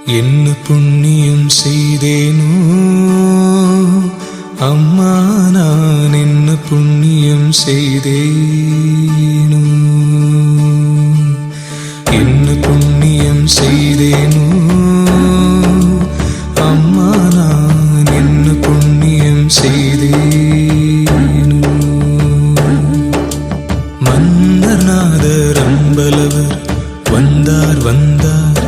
என்ன புண்ணியம் செய்தேனோ அம்மா, நான் என்ன புண்ணியம் செய்தேனோ, என்ன புண்ணியம் செய்தேனோ அம்மா, நான் என்ன புண்ணியம் செய்தேனோ. மன்னர் நாதர் அம்பலவர் வந்தார் வந்தார்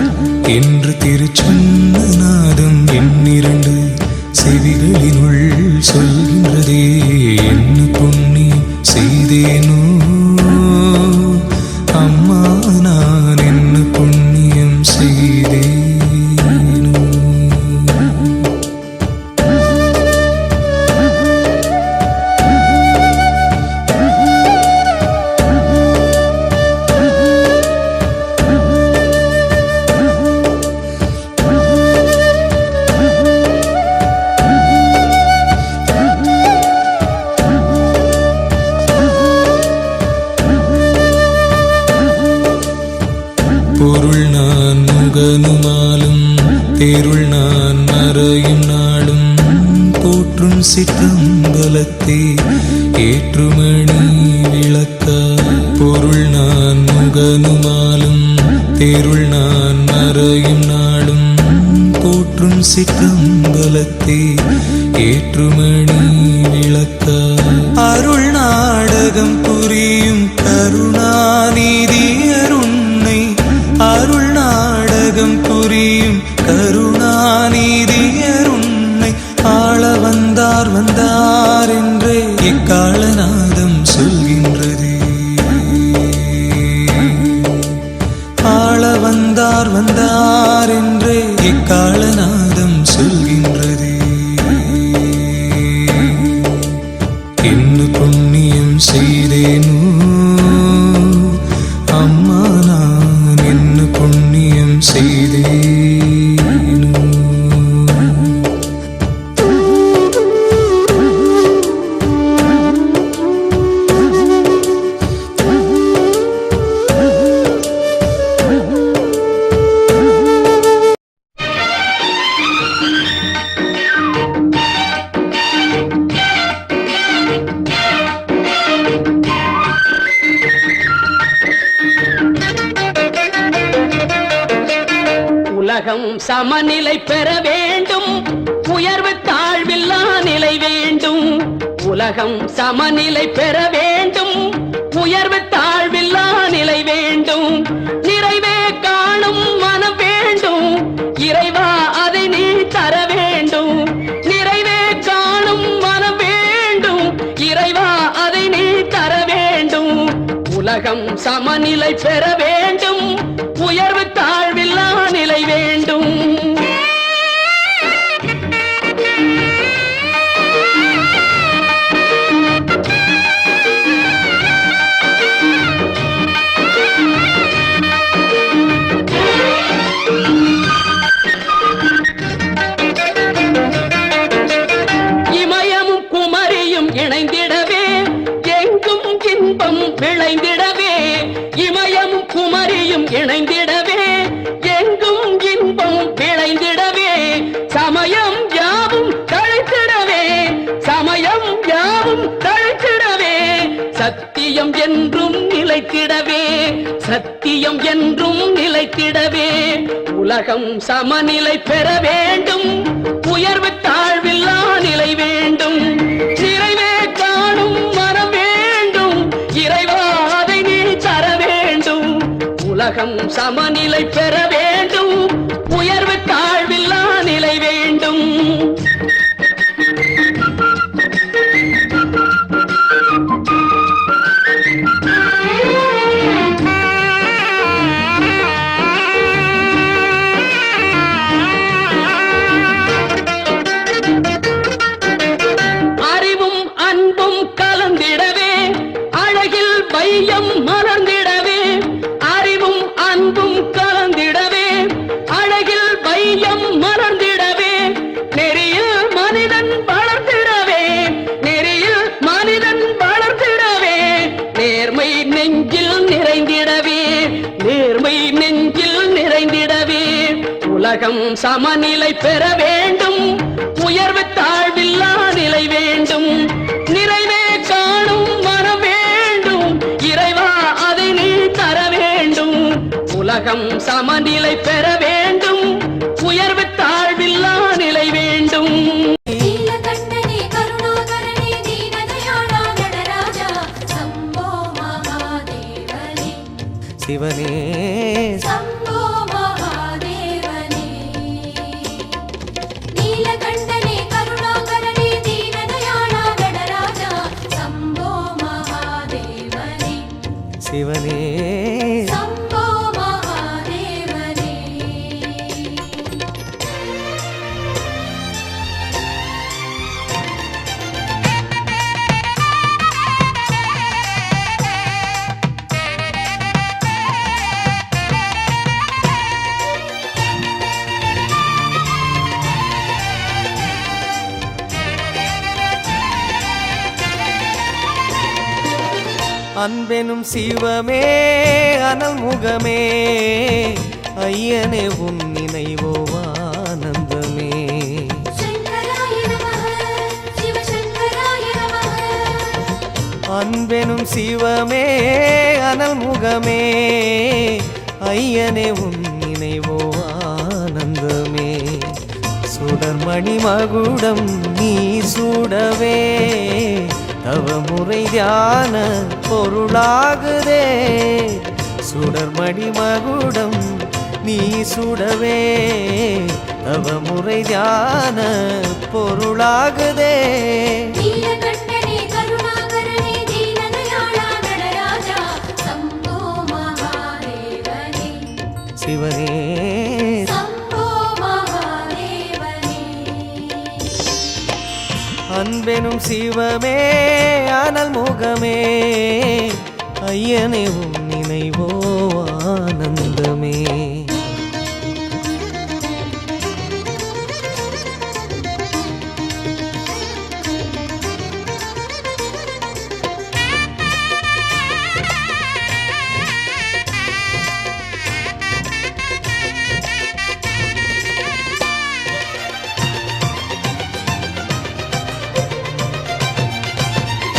என்று திருச்சொன்ன நாதம் என்னிரண்டு செவிகளினுள் சொல்கின்றதே. என்ன புண்ணியம் செய்தேனோ அம்மா, நான் என்ன புண்ணியம் செய்தேனோ. பொருள் நான் முகனுமாலும் தேருள் நான் மறையும் நாளும் போற்றும் சிற்றம்பலத்தே ஏற்றுமணி விளக்க. பொருள் நான் முகனுமாலும் தேருள் நான் மறையும் நாளும் போற்றும் சிற்றம்பலத்தே ஏற்றுமணி விளக்க. அருள் நாடகம் புரியும் கருணாநிதி அருணை, அருள் நாடகம் புரியும் கருணாநிதி அருணை ஆள வந்தார் வந்தார் என்றே இக்காலநாதம் சொல்கின்றதே. ஆள வந்தார் வந்தார் என்றே இக்காலநாதம் சொல்கின்றதே. என்ன புண்ணியம் செய்தேனோ அம்மா, நான் என்ன புண்ணியம் செய்தேனோ. உலகம் சமநிலை பெற வேண்டும், உயர்வு தாழ்வில்லா நிலை வேண்டும். உலகம் சமநிலை பெற வேண்டும், உயர்வு தாழ்வில்லா நிலை வேண்டும். நிறைவே காணும் மனம் வேண்டும், இறைவா அதை நீ தர வேண்டும். நிறைவே காணும் மனம் வேண்டும், இறைவா அதை நீ தர வேண்டும். உலகம் சமநிலை பெற வேண்டும், உயர்வு தாழ்வில்லா நிலை வேண்டும். இமயமும் குமரியும் இணைந்திடவே எங்கும் இன்பம் விளைந்திடவே. இமயமும் குமரியும் இணைந்திடவே எங்கும் இன்பம் விளைந்திடவே. சமயம் யாவும் தழைத்திடவே, சமயம் யாவும் தழைத்திடவே. சத்தியம் என்றும் நிலைத்திடவே, சத்தியம் என்றும் நிலைத்திடவே. உலகம் சமநிலை பெற வேண்டும், உயர்வு தாழ்வில்லா நிலை வேண்டும். நிறைவே காணும் மனம் வேண்டும், இறைவா அதை நீ தர வேண்டும். உலகம் சமநிலை பெற வேண்டும், உயர்வு தாழ்வில்லா நிலை வேண்டும். அறிவும் அன்பும் கலந்திடவே, அழகில் பையம் மலர்ந்திடவே. அறிவும் அன்பும் கலந்திடவே, அழகில் பையம் மலர்ந்திடவே. நெறியில் மனிதன் வளர்ந்திடவே, நெறியில் மனிதன் வளர்ந்திடவே. நேர்மை நெஞ்சில் நிறைந்திடவே, நேர்மை நெஞ்சில் நிறைந்திடவே. உலகம் சமநிலை பெற வேண்டும், உயர்வு தாழ்வில்லா நிலை வேண்டும், நிறைவே காணும் மனம் வேண்டும், இறைவா அதை நீ தர வேண்டும். உலகம் சமநிலை பெற வேண்டும், உயர்வு தாழ்வில்லா நிலை வேண்டும். சிவனே சம்போ மகாதேவனே, நீலகண்டனே கருணாகரனே தீனதயாளா நடராஜா சம்போ மகாதேவனே, சிவனே சம்போ மகாதேவனே. அன்பெனும் சிவமே அனல் முகமே, ஐயனே உன் நினைவோ ஆனந்தமே. சங்கராய நமः, சிவசங்கராய நமः. அன்பெனும் சிவமே அனல் முகமே, ஐயனே உன் நினைவோ ஆனந்தமே. சுடர்மணி மகுடம் நீ சூடவே, தவமுறை தியான பொருளாகுதே. சுடர்மணி மகுடம் நீ சுடவே, தவமுறை தியான பொருளாகுதே. நீலகண்டனே கருணாகரனே தீனதயாளா நடராஜா சம்போ மகாதேவனே, சிவனே சம்போ மகாதேவனே. அன்பெனும் சிவமே அனல் முகமே, ஐயனே உன் நினைவோ ஆனந்தமே.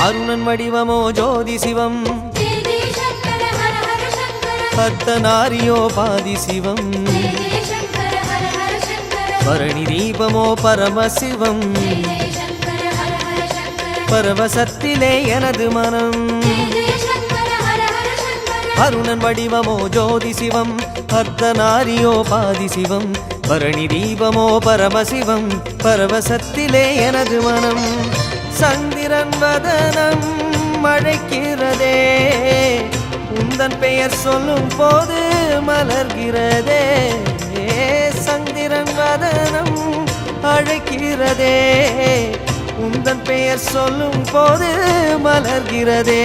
அருணன் வடிவமோ ஜோதி சிவம், ஜெய ஜெய சங்கர ஹர ஹர சங்கர, பர்த்தநாரியோ பாதி சிவம். ஜெய ஜெய சங்கர ஹர ஹர சங்கர, பரணி தீபமோ பரமசிவம். ஜெய ஜெய சங்கர ஹர ஹர சங்கர, பரவசத்திலே எனது மனம். ஜெய ஜெய சங்கர ஹர ஹர சங்கர. அருணன் வடிவமோ ஜோதி சிவம், அர்த்தநாரியோ பாதி சிவம். பரணி தீபமோ பரமசிவம், பரவசத்திலே எனது மனம். சந்திரன் வதனம் மழைக்கிறதே, உந்தன் பெயர் சொல்லும் போது மலர்கிறதே. சந்திரன் வதனம் அழைக்கிறதே, உந்தன் பெயர் சொல்லும் போது மலர்கிறதே.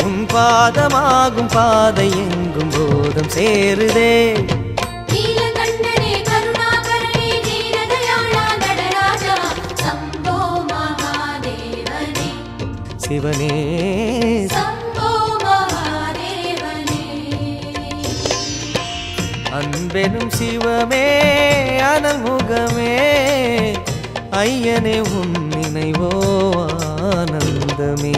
உன் பாதமாகும் பாதை எங்கும் போதும் சேருதே. நீலகண்டனே கருணாகரனே தீனதயாளா நடராஜா சம்போ மகாதேவனே, சிவனே சம்போ மகாதேவனே. அன்பெனும் சிவமே அனல் முகமே, ஐயனே உன் நினைவோ ஆனந்தமே.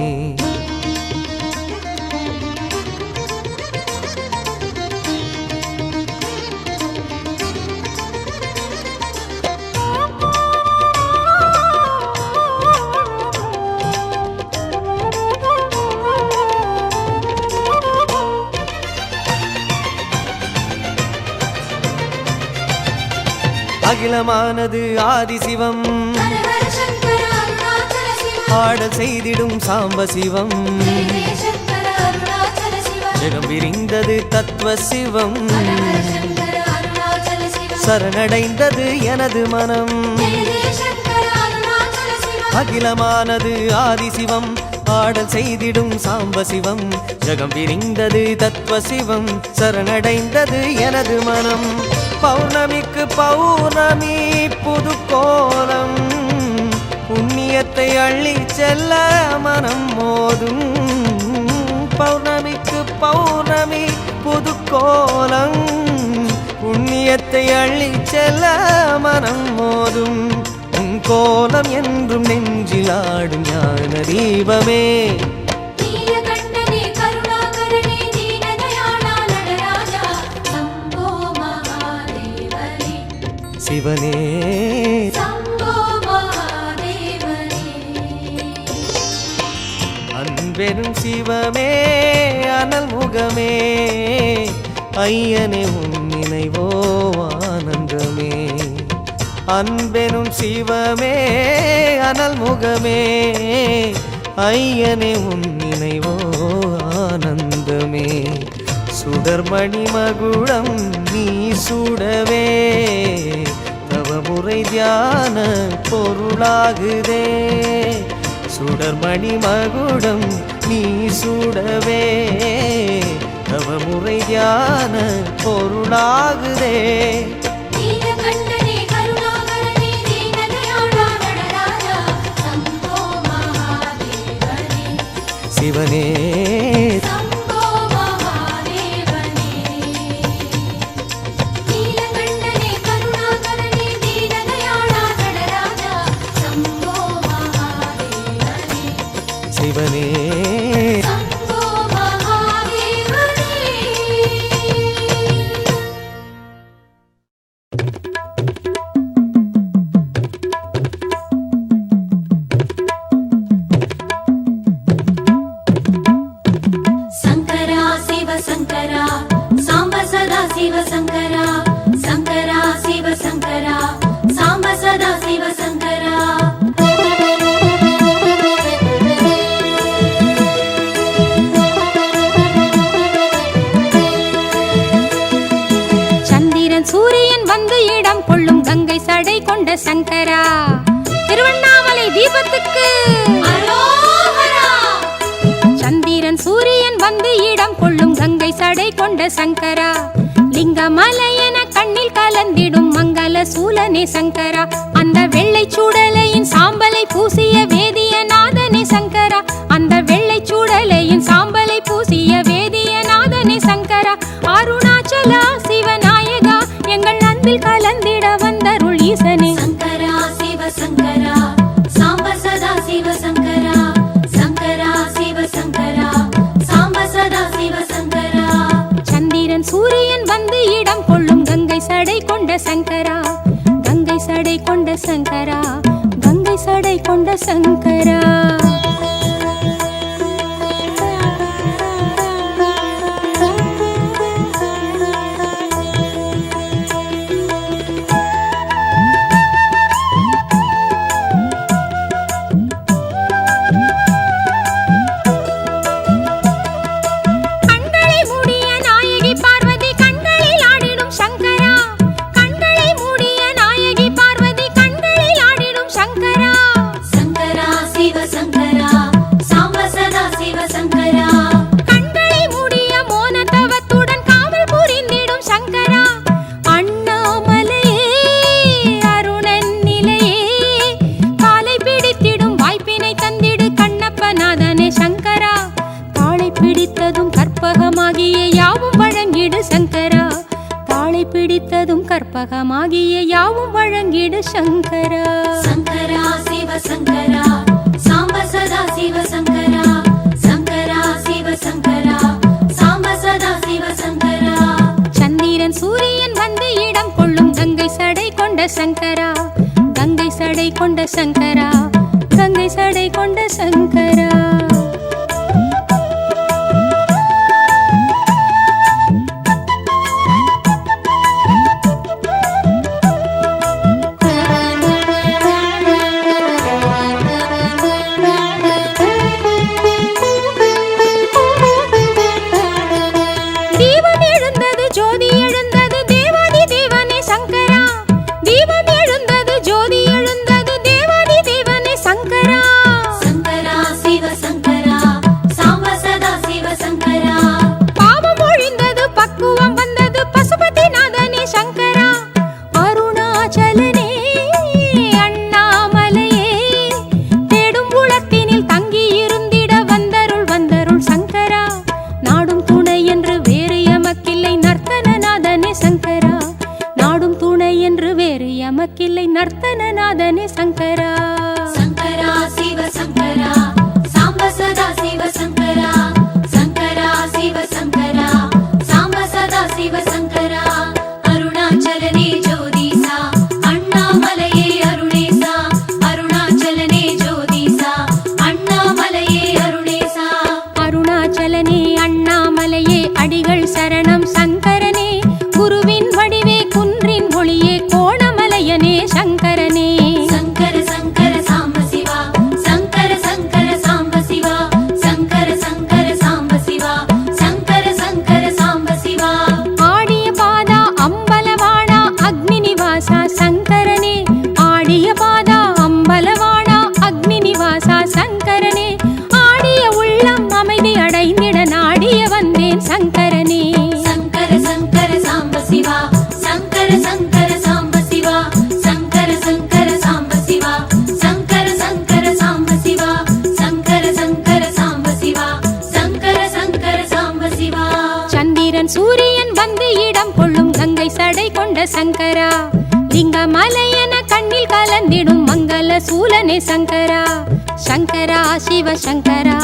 அகிலமானது ஆதிசிவம், ஹர ஹர சங்கர அருணாச்சல சிவ, ஆடல் செய்திடும் சாம்ப சிவம். ஜெய ஜெய சங்கர அருணாச்சல சிவ, ஜெகம் விரிந்தது தத்துவ சிவம். ஹர ஹர சங்கர அருணாச்சல சிவ, சரணடைந்தது எனது மனம். ஜெய ஜெய சங்கர அருணாச்சல சிவ, அகிலமானது ஆதிசிவம், ஆடல் செய்திடும் சாம்ப சிவம். ஜகம் விரிந்தது தத்துவ சிவம், சரணடைந்தது எனது மனம். பௌர்ணமிக்கு பௌர்ணமி புதுக்கோலம், புண்ணியத்தை அள்ளி செல்ல மனம் மோதும். பௌர்ணமிக்கு பௌர்ணமி புதுக்கோலம், புண்ணியத்தை அள்ளிச் செல்ல மனம் மோதும் உன் கோலம் என்றும் நெஞ்சிலாடும் ஞான தீபமே. நீலகண்டனே கருணாகரனே தீனதயாளா நடராஜா சம்போ மகாதேவனே சிவனே சம்போ மகாதேவனே. அன்பெனும் சிவமே அனல் முகமே ஐயனே உன் நினைவோ ஆனந்தமே. அன்பெனும் சிவமே அனல் முகமே ஐயனே உன் நினைவோ ஆனந்தமே. சுடர்மணி மகுடம் நீ சுடவே தவமுறை தியான பொருளாகுதே. சுடர்மணி மகுடம் நீ சுடவே தவமுறை தியான பொருளாகுதே. நீலகண்டனே கருணாகரனே தீனதயாளா நடராஜா சம்போ மகாதேவனே சிவனே சம்போ மகாதேவனே. நீலகண்டனே கருணாகரனே தீனதயாளா நடராஜா சம்போ மகாதேவனே சிவனே சம்போ மகாதேவனே. சங்கரா சிவ சங்கரா சாம்ப சதா சிவ சங்கரா சங்கரா சிவ சங்கரா சாம்ப சதா சிவ சங்கரா. சந்திரன் சூரியன் வந்து இடம் கொள்ளும் கங்கை சடை கொண்ட சங்கரா திருவண்ணாமலை தீபத்துக்கு அரோகரா. சந்திரன் சூரியன் வந்து இடம் கொள்ளும் கங்கை சடை கொண்ட சங்கரா லிங்கமலையென கண்ணில் கலந்திடும் மங்கள சூலனே சங்கரா. அந்த வெள்ளை சூடலையின் சாம்பலை பூசிய வேதிய நாதனே சங்கரா. அந்த வெள்ளை சூடலையின் சாம்பலை பூசிய வேதிய நாதனே சங்கரா. அருணாச்சலா சிவநாயகா எங்கள் அன்பில் கலந்திட வந்தருள் ஈசனே. சங்கரா சிவ சங்கரா சாம்ப சதா சிவ சங்கரா சங்கரா சிவ சங்கரா சாம்ப சதா சிவ சங்கரா. சந்திரன் சூரியன் வந்து இடம் கொள்ளும் கங்கை சடை கொண்ட சங்கரா கங்கை சடை கொண்ட சங்கரா கங்கை சடை கொண்ட சங்கரா. கண்களை மூடிய நாயகி பார்வதி கண்களில் ஆடிடும் சங்கரா. கண்களை மூடிய நாயகி பார்வதி கண்களில் ஆடிடும் சங்கரா. சங்கரா சிவ சங்கரா சாம்ப சதா சிவ சங்கரா. கண்களை மூடிய மோன தவத்துடன் காவல் புரிந்திடும் சங்கரா. அண்ணாமலையே அருணன் நிலையே காலை பிடித்திடும் வாய்ப்பினை தந்திடு கண்ணப்பநாதனே சங்கரா. தாளை பிடித்ததும் கற்பகமாகிய யாவும் வழங்கிடு சங்கரா. தாளை பிடித்ததும் கற்பகமாகிய யாவும் வழங்கிடு சங்கரா. சங்கரா சிவ சங்கரா சாம்ப சதா சிவ சங்கரா சங்கரா சிவ சங்கரா சாம்ப சதா சிவ சங்கரா. சந்திரன் சூரியன் வந்து இடம் கொள்ளும் கங்கை சடை கொண்ட சங்கரா கங்கை சடை கொண்ட சங்கரா கங்கை சடை கொண்ட சங்கரா. தீபம் எழுந்தது ஜோதி எழுந்தது தேவாதி தேவனே சங்கரா. தீபம் எழுந்தது ஜோதி எழுந்தது தேவாதி தேவனே சங்கரா. சங்கரா சிவ நர்த்தனநாதனே சங்கரா. சங்கரா சிவ சங்கரா சாம்ப சதா சிவ சங்கரா சங்கரா சிவ சங்கரா சாம்ப சதா சிவ சங்கரா அருணாச்சலனே ஜோதிசா அண்ணாமலையே அருணேசா அருணாச்சலனே ஜோதிசா அண்ணாமலையே அருணேசா அருணாச்சலனே அண்ணாமலையே அடிகள் சரணம் சங்கரனே குருவின் வடிவே குன்றின் ஒளியே கோணமலையனே சங்கரனே. சங்கர சங்கர சாம்ப சிவா சங்கர சங்கர சாம்ப சிவா சங்கர சங்கர சாம்ப சிவா சங்கர சங்கர சாம்ப சிவா ஆடிய பாதா அம்பலவாடா அக்னி நிவாசா சங்கரனே ஆடிய பாதா அம்பலவாடா அக்னி நிவாசா சங்கரனே ஆடிய உள்ளம் அமைதி அடைந்திட நாடிய வந்தேன் சங்கரனே. சங்கர சங்கர சாம்ப சிவா சங்கர சங்கர சாம்ப சிவா சங்கர சங்கர சாம்ப சிவா சங்கர சங்கர சாம்ப சிவா சங்கர சங்கர சாம்ப சிவா சங்கர சங்கர சாம்ப சிவா சந்திரன் சூரியன் வந்து இடம் கொள்ளும் கங்கை சடை கொண்ட சங்கரா லிங்கமலையன கண்ணில் கலந்திடும் மங்கள சூலனே சங்கரா. சங்கரா சிவ சங்கரா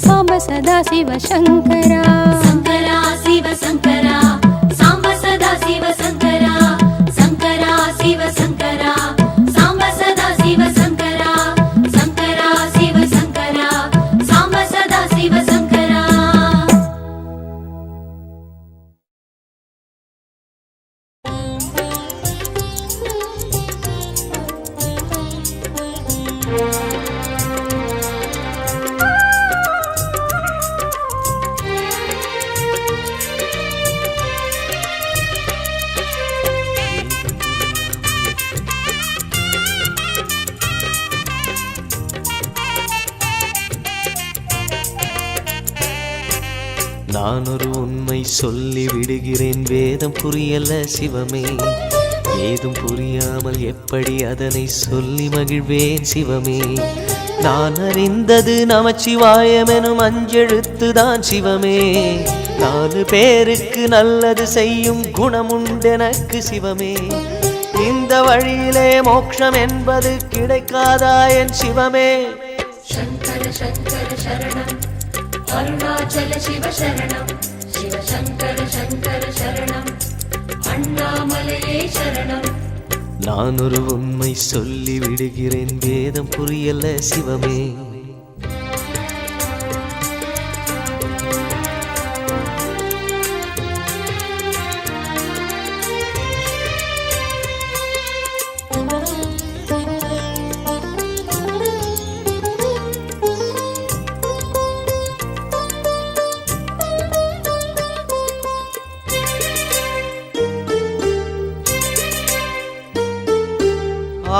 சாம்ப சதா சிவ சங்கரா. சங்கரா சிவ சங்கரா சாம்ப சதா சிவ சங்கரா சங்கரா சிவ சங்கரா சாம்ப சதா சிவ சங்கரா சங்கரா சிவ சங்கரா சாம்ப சதா சிவ சங்கரா நான் ஒரு உண்மை சொல்லி விடுகிறேன் வேதம் புரியல சிவமே ஏதும் புரியாமல் எப்படி அதனை சொல்லி மகிழ்வேன் சிவமே. நான் அறிந்தது நமச்சிவாயம் எனும் அஞ்செழுத்துதான் சிவமே. 4 பேருக்கு நல்லது செய்யும் குணமுண்டெனக்கு சிவமே. இந்த வழியிலே மோட்சம் என்பது கிடைக்காதா என் சிவமே. சங்கர சங்கர சரணம் அருணாச்சல சிவ சரணம் சிவ சங்கர சங்கர சரணம் அண்ணாமலையே சரணம். நான் ஒரு உண்மை சொல்லி விடுகிறேன் வேதம் புரியல சிவமே.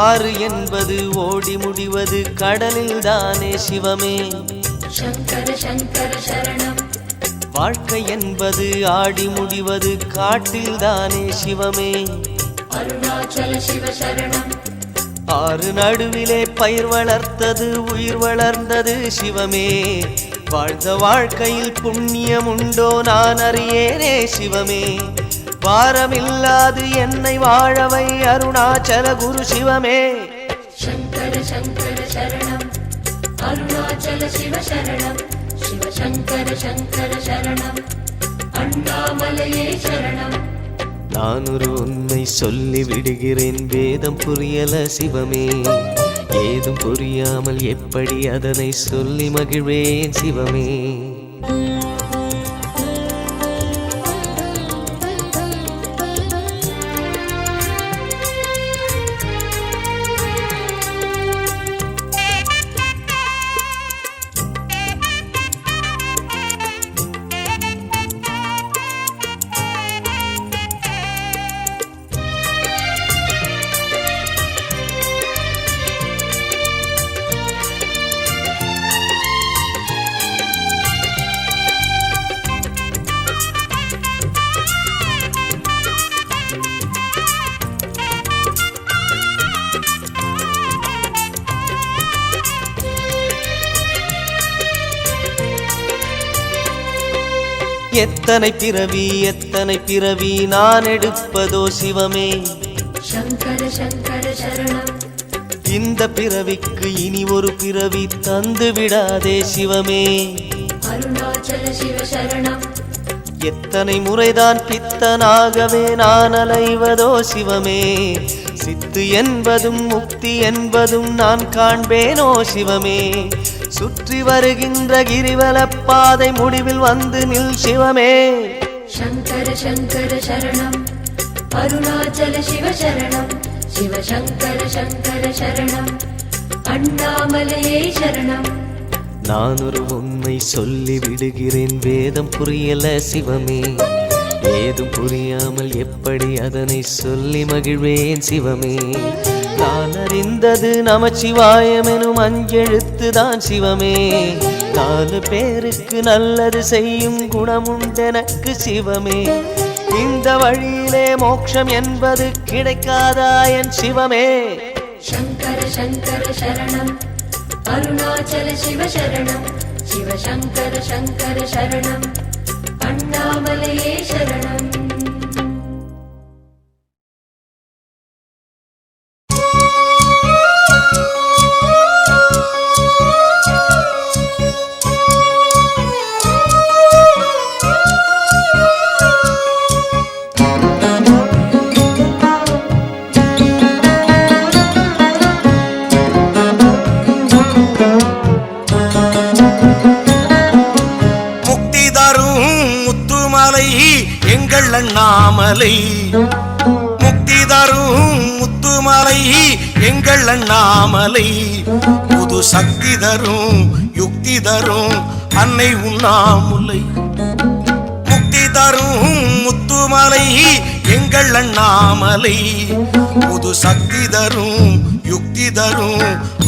ஆறு என்பது ஓடி முடிவது கடலில் தானே சிவமே. சங்கர சங்கர சரணம் வாழ்க்கை என்பது ஆடி முடிவது காட்டில் தானே சிவமே. அருணாச்சல சிவ சரணம் 6 நடுவிலே பயிர் வளர்த்தது உயிர் வளர்ந்தது சிவமே. வாழ்ந்த வாழ்க்கையில் புண்ணியம் உண்டோ நான் அறியேனே சிவமே. வாரமில்லாது என்னை வாழவை அருணாச்சல குரு சிவமே. சங்கர சங்கர சரணம் அருணாச்சல சிவ சரணம் சிவ சங்கர சங்கர சரணம் அண்ணாமலையே சரணம். நான் ஒரு உண்மை சொல்லி விடுகிறேன் வேதம் புரியல சிவமே. ஏதும் புரியாமல் எப்படி அதனை சொல்லி மகிழ்வேன் சிவமே. எத்தனை பிறவி நான் எடுப்பதோ சிவமே. शङ्कर शङ्कर शरणम् இந்த பிறவிக்கு இனி ஒரு பிறவி தந்து விடாதே சிவமே. अरुणाचल शिव शरणम् எத்தனை முறைதான் பித்தனாகவே நான் அலைவதோ சிவமே. சித்து என்பதும் முக்தி என்பதும் நான் காண்பேனோ சிவமே. சுற்றி வருகின்ற கிரிவலப் பாதை முடிவில் வந்து நில் சிவமே. शङ्कर शङ्कर शरणम् अरुणाचल शिव शरणम् शिव शङ्कर शङ्कर शरणम् अण्णामलये शरणम् நான் ஒரு உண்மை சொல்லி விடுகிறேன், வேதம் புரியல சிவமே. ஏதும் புரியாமல் எப்படி அதனை சொல்லி மகிழ்வேன் சிவமே. நான் அறிந்தது நமச்சிவாயம் எனும் அஞ்செழுத்துதான் சிவமே. 4 பேருக்கு நல்லது செய்யும் குணமுண்டெனக்கு சிவமே. இந்த வழியிலே மோட்சம் என்பது கிடைக்காதா என் சிவமே. शङ्कर शङ्कर शरणम् अरुणाचल शिव शरणम् शिव शङ्कर शङ्कर शरणम् अण्णामलये शरणम् எங்கள் அண்ணாமலை முக்தி தரும் முத்துமலை எங்கள் அண்ணாமலை புது சக்தி தரும் யுக்தி தரும் அன்னை உண்ணாமுலை முக்தி தரும் முத்துமலை எங்கள் அண்ணாமலை புது சக்தி தரும் யுக்தி தரும்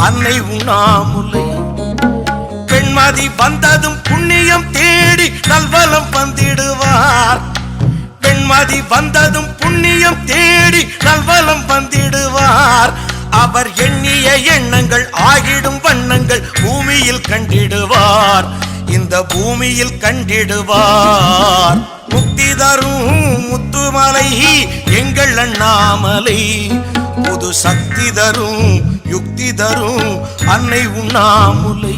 அன்னை உண்ணாமுலை பெண்மதி வந்ததும் புண்ணியம் தேடி நல்வலம் வந்திடுவார் பெண்மதி வந்ததும் புண்ணியம் தேடி நல்வலம் வந்திடுவார் அவர் எண்ணிய எண்ணங்கள் ஆகிடும் வண்ணங்கள் பூமியில் கண்டிடுவார் இந்த பூமியில் கண்டிடுவார் முக்தி தரும் முத்துமலை எங்கள் அண்ணாமலை புது சக்தி தரும் யுக்தி தரும் அன்னை உண்ணாமுலை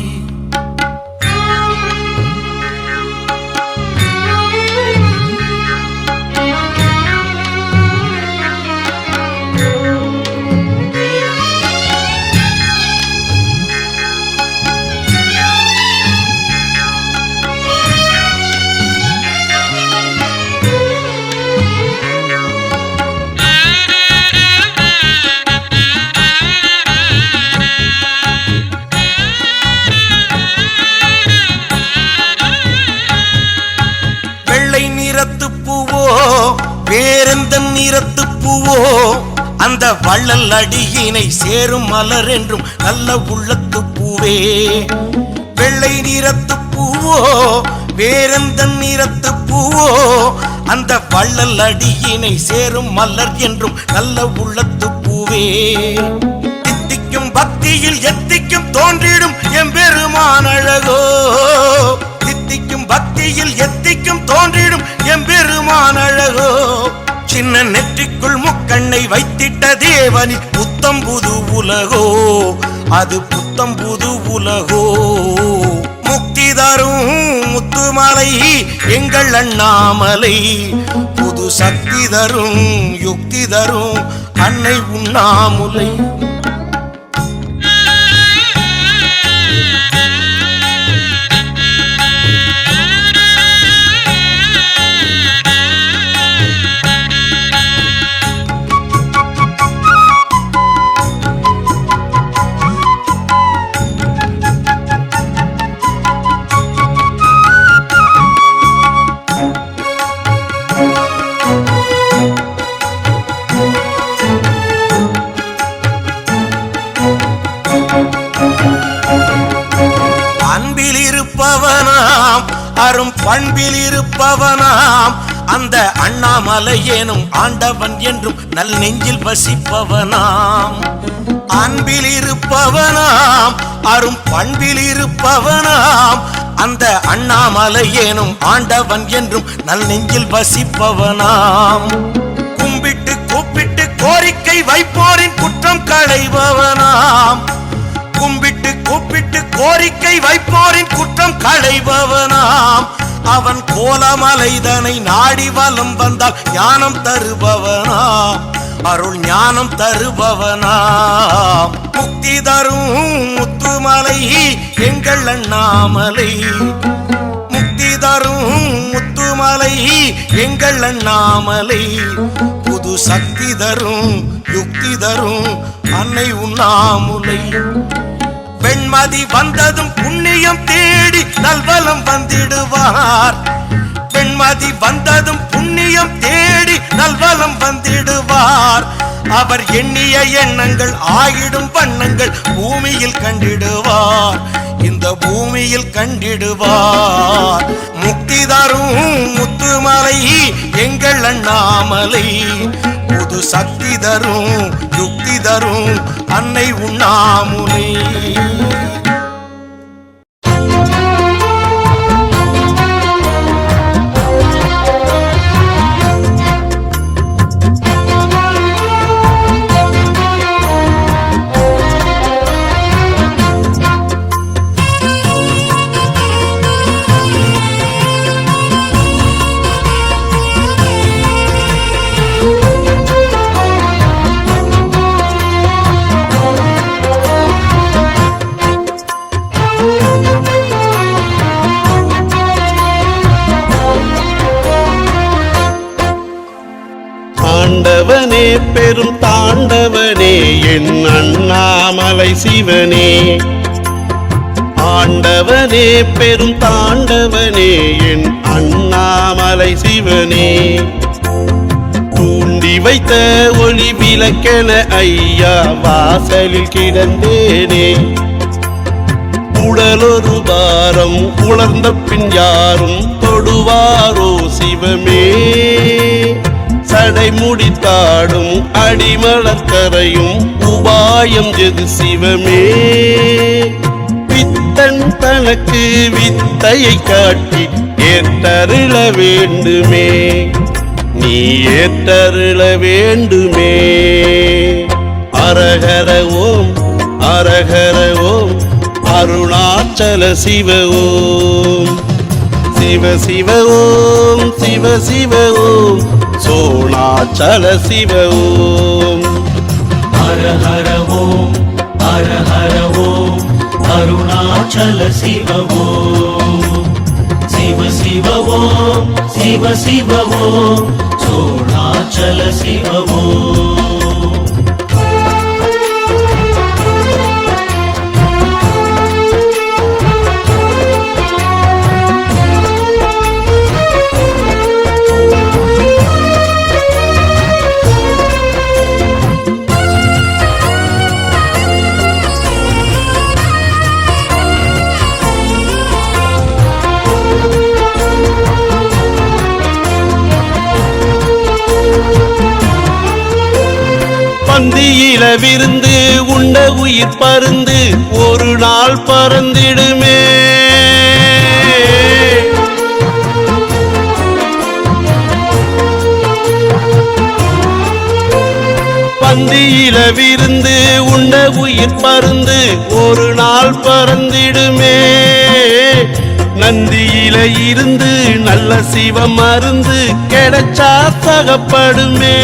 வேறெந்த நிறத்து பூவோ அந்த வள்ளல் அடியினை சேரும் மலர் என்றும் நல்ல உள்ளத்து பூவே வெள்ளை நிறத்து பூவோ வேறெந்த நிறத்து பூவோ அந்த வள்ளல் அடியினை சேரும் மலர் என்றும் நல்ல உள்ளத்து பூவே தித்திக்கும் பக்தியில் எத்திக்கும் தோன்றிடும் எம்பெருமான் அழகோ தித்திக்கும் பக்தியில் எத்திக்கும் தோன்றிடும் எம்பெருமான் அழகோ சின்ன நெற்றிக்குள் முக்கண்ணை வைத்திட்ட தேவனி புத்தம் புது உலகோ அது புத்தம் புது உலகோ முக்தி தரும் முத்துமலை எங்கள் அண்ணாமலை புது சக்தி தரும் யுக்தி தரும் அன்னை உண்ணாமுலை அரும் பண்பில் இருப்பவனாம் அந்த அண்ணாமலை எனும் ஆண்டவன் என்றும் நல் நெஞ்சில் வசிப்பவனாம் அன்பில் இருப்பவனாம் அரும் பண்பில் இருப்பவனாம் அந்த அண்ணாமலை எனும் ஆண்டவன் என்றும் நல் நெஞ்சில் வசிப்பவனாம் கும்பிட்டு கூப்பிட்டு கோரிக்கை கோரிக்கை வைப்போரின் குற்றம் களைபவனாம். கும்பிட்டு கூப்பிட்டு கோரிக்கை வைப்போரின் குற்றம் களைபவனாம். அவன் கோலமலைதனை நாடி வலம் வந்தால் ஞானம் தருபவனாம். அருள் ஞானம் தருபவனாம். முக்தி தரும் முத்துமலை எங்கள் அண்ணாமலை. முக்தி தரும் முத்துமலை எங்கள் அண்ணாமலை. புது சக்தி தரும் யுக்தி தரும் அன்னை உண்ணாமுலை. வெண்மதி வந்ததும் புண்ணியம் தேடி நல்வலம் வந்திடுவார். வெண்மதி வந்ததும் புண்ணியம் தேடி நல்வலம் வந்திடுவார். அவர் எண்ணிய எண்ணங்கள் ஆயிடும் வண்ணங்கள் பூமியில் கண்டிடுவார். இந்த பூமியில் கண்டிடுவார். முக்தி தரும் முத்துமலை எங்கள் அண்ணாமலை. புது சக்தி தரும் யுக்தி தரும் அன்னை உண்ணாமுலை. ஆண்டவனே பெரும் தாண்டவனே என் அண்ணாமலை சிவனே. ஆண்டவனே பெரும் தாண்டவனே என் அண்ணாமலை சிவனே. தூண்டி வைத்த ஒளி விளக்கென ஐயா வாசலில் கிடந்தேனே. உடலொரு பாரம் உணர்ந்த பின் யாரும் தொடுவாரோ சிவமே. சடை முடித்தாடும் அடிமலர்கரையும் உபாயம் எது சிவமே. பித்தன் தனக்கு வித்தையை காட்டி ஏற்றருள வேண்டுமே. நீ ஏற்றருள வேண்டுமே. அரஹர ஓம் அரஹர ஓம் அருணாச்சல சிவ ஓம். சிவ சிவ ஓம் சிவ சிவ ஓம் சோணாச்சல சிவ ஓம். ஹர ஹர ஓம் ஹர ஹர ஓம் அருணாச்சல சிவ ஓம். சிவ சிவ ஓம் சிவ சிவ ஓம் சோணாச்சல சிவ ஓம். பந்தியில விருந்து உண்ட உயிர் பருந்து ஒரு நாள் பறந்திடுமே. பந்தியில விருந்து உண்ட உயிர் பருந்து ஒரு நாள் பறந்திடுமே. நந்தியில இருந்து நல்ல சிவம் மருந்து கிடைச்சா சகப்படுமே.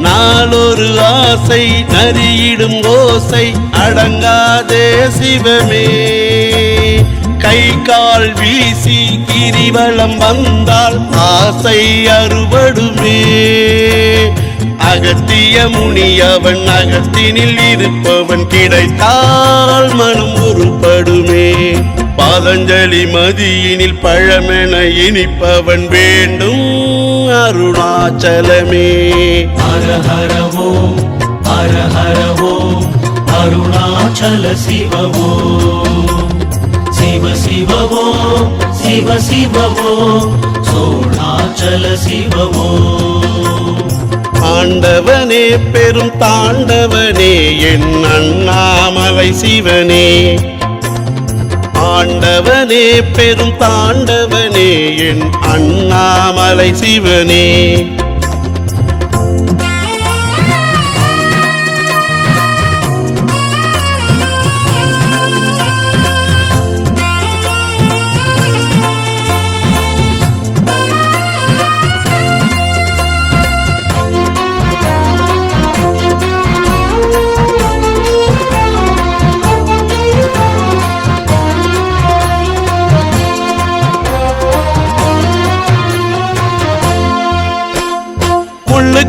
நாளொரு ஆசை நரியிடும் ஓசை அடங்காதே சிவமே. கை கால் வீசி கிரிவலம் வந்தால் ஆசை அறுபடுமே. அகத்திய முனியவன் அகத்தினில் இருப்பவன் கிடைத்தால் மனம் உருப்படுமே. பாதஞ்சலி மதியினில் பழமென இனிப்பவன் வேண்டும் அருணாச்சலமே. ஹர ஹர ஓம் ஹர ஹர ஓம் அருணாச்சல சிவ ஓம். சிவ சிவ ஓம் சிவ சிவ ஓம் சோணாச்சல சிவ ஓம். ஆண்டவனே பெரும் தாண்டவனே என் அண்ணாமலை சிவனே. ஆண்டவனே பெரும் தாண்டவனே என் அண்ணாமலை சிவனே.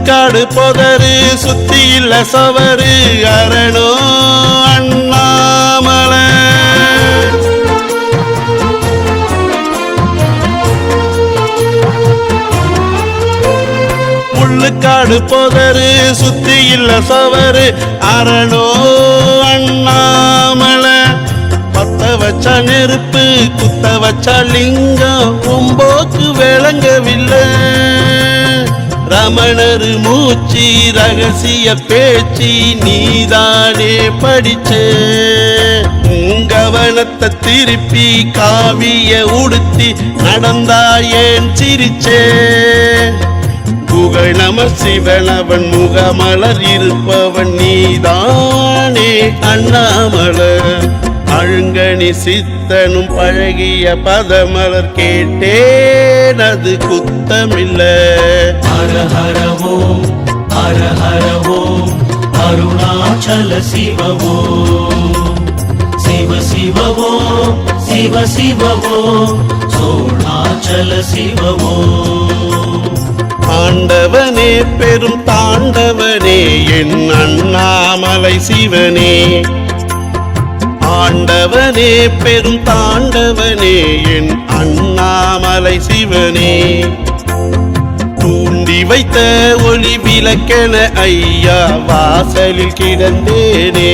முள்ளுக்காடு புதரு சுத்தி இல்ல சவரு அரணோ அண்ணாமலை முள்ளுக்காடு புதரு சுத்தி இல்ல சவரு அரணோ அண்ணாமலை பத்த வச்ச நெருப்பு குத்த வச்ச லிங்கம் உம்போக்கு விளங்கவில்லை ரமணரு மூச்சு ரகசிய பேச்சு நீதானே படிச்ச கவனத்தை திருப்பி காவிய உடுத்தி நடந்தா ஏன் சிரிச்சே புகழ் நம சிவனவன் முகமலர் இருப்பவன் நீதானே அண்ணாமலர் அழுங்கனி சித்தனும் பழகிய பதமலர் கேட்டேன் அது குத்தமில்ல ஹர ஹர ஓம் ஹர ஹர ஓம் அருணாச்சல சிவ ஓம் சிவ சிவ ஓம் சிவ சிவ ஓம் சோணாச்சல சிவ ஓம் ஆண்டவனே பெரும் தாண்டவனே என் அண்ணாமலை சிவனே ஆண்டவனே பெரும் தாண்டவனே என் அண்ணாமலை சிவனே தூண்டி வைத்த ஒளி விளக்கென ஐயா வாசலில் கிடந்தேனே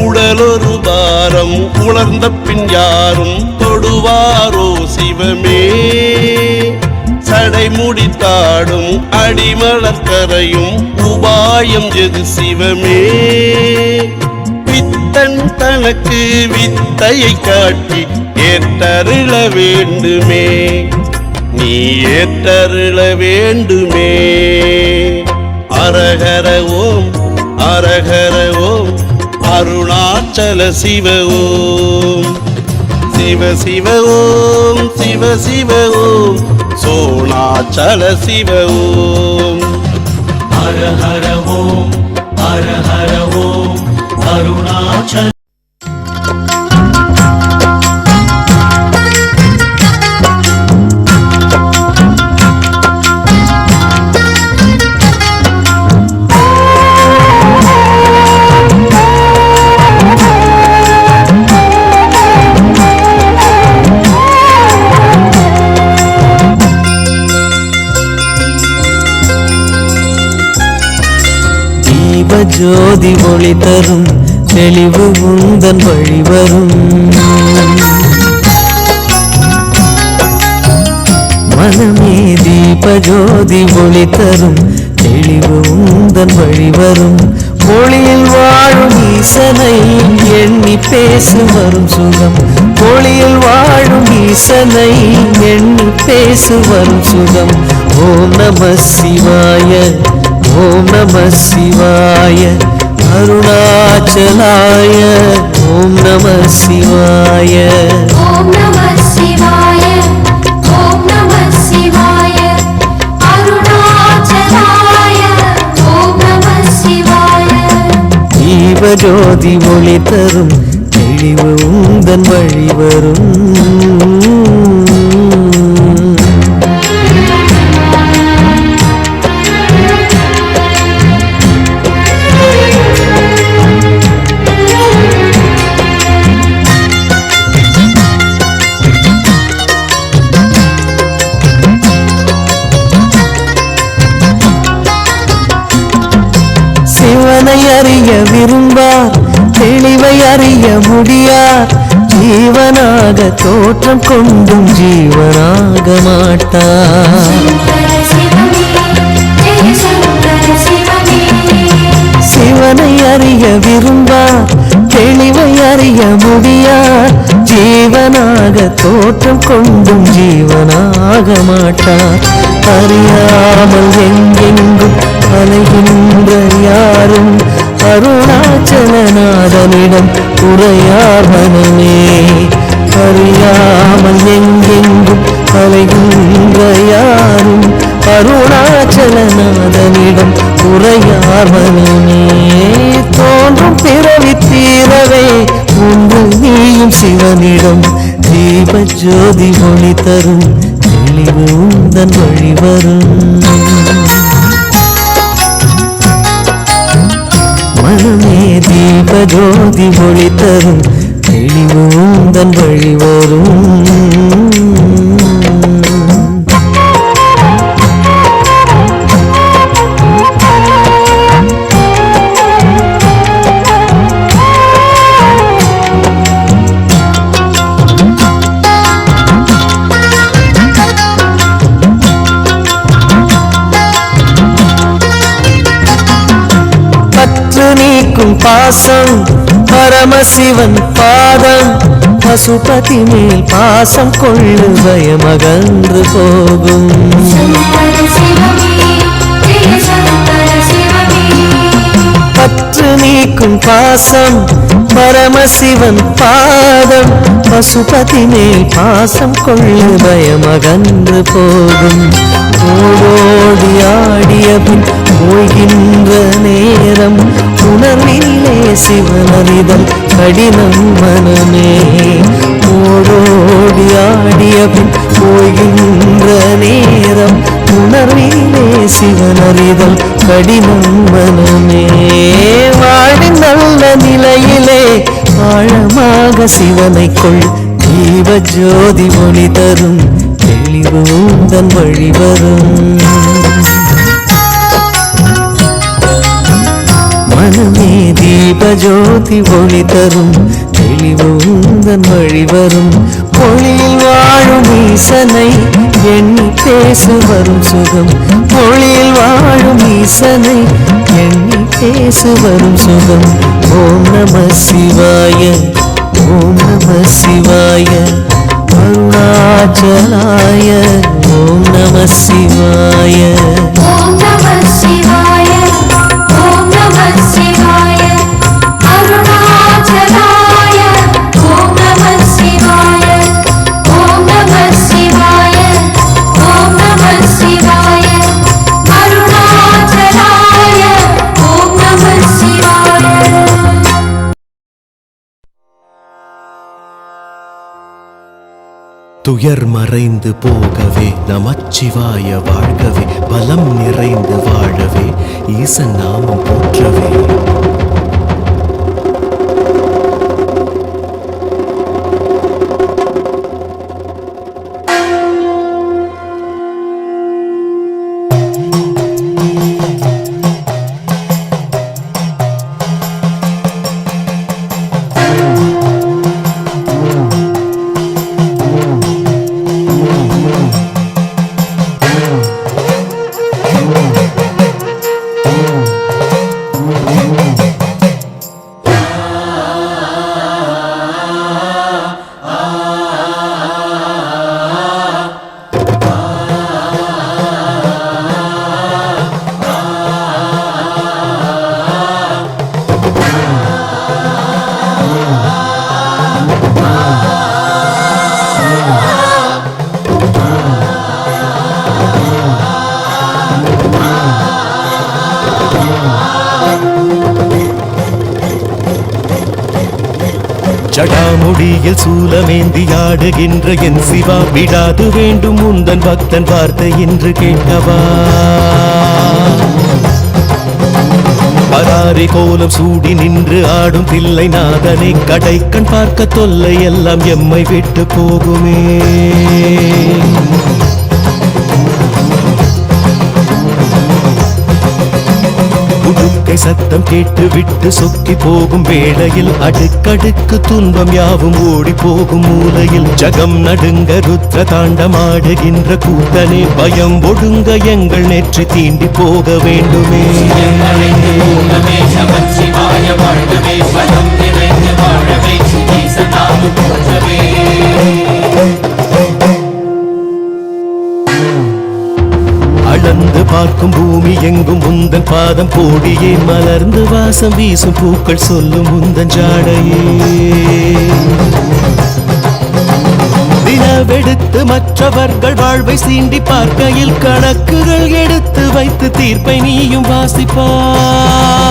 உடலொரு பாரம் உணர்ந்த பின் யாரும் தொடுவாரோ சிவமே சடை முடித்தாடும் அடிமலர்கரையும் உபாயம் எது சிவமே வித்தன் தனக்கு வித்தையை காட்டி ஏற்றருள வேண்டுமே நீ ஏற்றருள வேண்டுமே அரகர ஓம் அரகர ஓம் அருணாச்சல சிவ ஓம் சிவ சிவ ஓம் சிவ சிவ ஓம் சோணாச்சல சிவ ஓம் ஹர ஹர ஓம் ஹர ஹர ஓம் அருணாச்சல ஜோதி ஒளி தரும் தெளிவு உந்தன் வழி வரும் மனமே தீப ஜோதி ஒளி தரும் தெளிவு உந்தன் வழி வரும் ஒளியில் வாழும் ஈசனை எண்ணி பேசு வரும் சுகம் ஒளியில் வாழும் ஈசனை எண்ணி பேசு வரும் சுகம் ஓம் நம சிவாய ஓம் நம சிவாய அருணாச்சலாய ஓம் நம சிவாய ஓம் நம சிவாய ஓம் நம சிவாய அருணாச்சலாய ஓம் நம சிவாய ஜீவஜோதி ஒளி தரும் தெளிவு உந்தன் வழி வரும் சிவனை அறிய விரும்பார் தெளிவை அறிய முடியார் ஜீவனாக தோற்றம் கொண்டும் ஜீவனாக மாட்டார் சிவனை அறிய விரும்பார் தெளிவை அறிய முடியார் ஜீவனாக தோற்றம் கொண்டும் ஜீவனாக மாட்டார் அறியாமல் எங்கெங்கும் அலைகின்ற யாரும் அருணாச்சலநாதனிடம் உரையார் மனமே அறியாமல் எங்கெங்கும் அலைகின்ற யாரும் அருணாச்சலநாதனிடம் உரையார் மனமே தோன்றும் பிறவி தீரவே ஒன்று நீயும் சிவனிடம் தீப ஜோதி ஒளி தரும் தெளிவு உந்தன் வழி வரும் ஜோதி ஒளி தரும் தெளிவு உந்தன் வழி வரும். நீக்கும் பாசம் பரமசிவன் பாதம் பசுபதி மேல் பாசம் கொள்ளு பயமகன்று போகும். பற்று நீக்கும் பாசம் பரமசிவன் பாதம் பசுபதி மேல் பாசம் கொள்ளு பயமகன்று போகும். ஓடோடி ஆடிய பின் ஓய்கின்ற நேரம் உணர்விலே சிவனறிதல் கடினம் மனமே. ஓடோடி ஆடிய பின் ஓய்கின்ற நேரம் உணர்விலே சிவனறிதல் கடினம் மனமே. வாழின் நல்ல நிலையிலே ஆழமாக சிவனை கொள் ஜீவ ஜோதி ஒளி தரும் தெளிவு உந்தன் வழி வரும். மனமே தீப ஜோதி ஒளி தரும் தெளிவு உந்தன் வழி வரும். ஒளியில் வாழும் ஈசனை எண்ணி பேசு வரும் சுகம். ஒளியில் வாழும் ஈசனை எண்ணி பேசு வரும் சுகம். ஓம் நம சிவாய ஓம் நம சிவாய அருணாச்சலாய ஓம் நம சிவாய. ஓம் நம சிவாய ஓம் நம சிவாய அருணாச்சலாய ஓம் நம சிவாய. ஓம் நம சிவாய ஓம் நம சிவாய அருணாச்சலாய ஓம் நம சிவாய. துயர் மறைந்து போகவே நமச்சிவாய வாழ்கவே பலம் நிறைந்து வாழவே ஈசன் நாமம் போற்றவே. ஜடாமுடியில் சூலமேந்தி ஆடுகின்ற என் சிவா விடாது வேண்டும் உந்தன் பக்தன் வார்த்தை என்று கேட்கவா. பராரி கோலம் சூடி நின்று ஆடும் தில்லை நாதனை கடை கண் பார்க்க தொல்லை எல்லாம் எம்மை விட்டு போகுமே. உடுக்கை சத்தம் கேட்டு விட்டு சொக்கி போகும் வேளையில் அடுக்கடுக்கு துன்பம் யாவும் ஓடி போகும் மூலையில் ஜகம் நடுங்க ருத்ர தாண்டமாடுகின்ற கூத்தனே பயம் ஒடுங்க எங்கள் நெற்றி தீண்டி போக வேண்டுமே. அளந்து பார்க்கும் பூமி எங்கும் உந்தன் பாதம் கோடியே மலர்ந்து வாசம் வீசும் பூக்கள் சொல்லும் உந்தன் ஜாடையே. தினவெடுத்து மற்றவர்கள் வாழ்வை சீண்டி பார்க்கையில் கணக்குகள் எடுத்து வைத்து தீர்ப்பை நீயும் வாசிப்பாய்.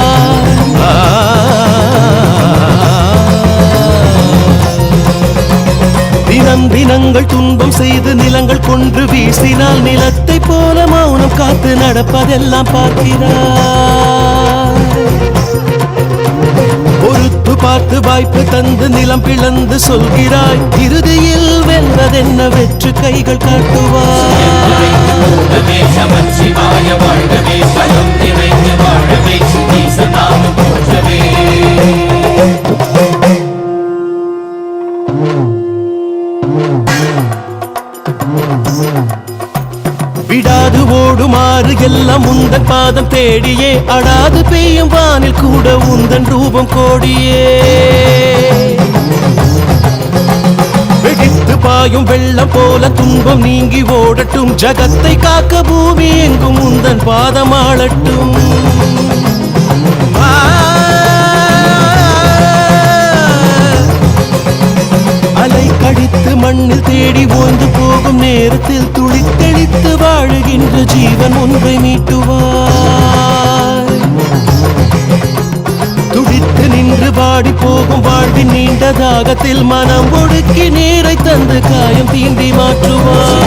தினங்கள் துன்பம் செய்து நிலங்கள் கொன்று வீசினால் நிலத்தை போல மௌனம் காத்து நடப்பதெல்லாம் பார்க்கிறார். ஒரு பார்த்து பார்த்து வாய்ப்பு தந்து நிலம் பிளந்து சொல்கிறாய் இறுதியில் வெல்வதென்ன வெற்று கைகள் காட்டுவாய் விடாது ஓடுமாறு எல்லாம் உந்தன் பாதம் தேடியே அடாது பெய்யும் வானில் கூட உந்தன் ரூபம் கோடியே வெடித்து பாயும் வெள்ளம் போல துன்பம் நீங்கி ஓடட்டும் ஜகத்தை காக்க பூமி எங்கும் உந்தன் பாதமாளட்டும் அலை கடித்து மண்ணில் தேடி ஓய்ந்து போகும் நேரத்தில் துளித்தெளித்து வாழுகின்ற ஜீவன் ஒன்றை மீட்டுவாய் துடித்து நின்று பாடி போகும் வாழ்வின் நீண்ட தாகத்தில் மனம் ஒடுக்கி நீரை தந்து காயம் தீண்டி மாற்றுவாய்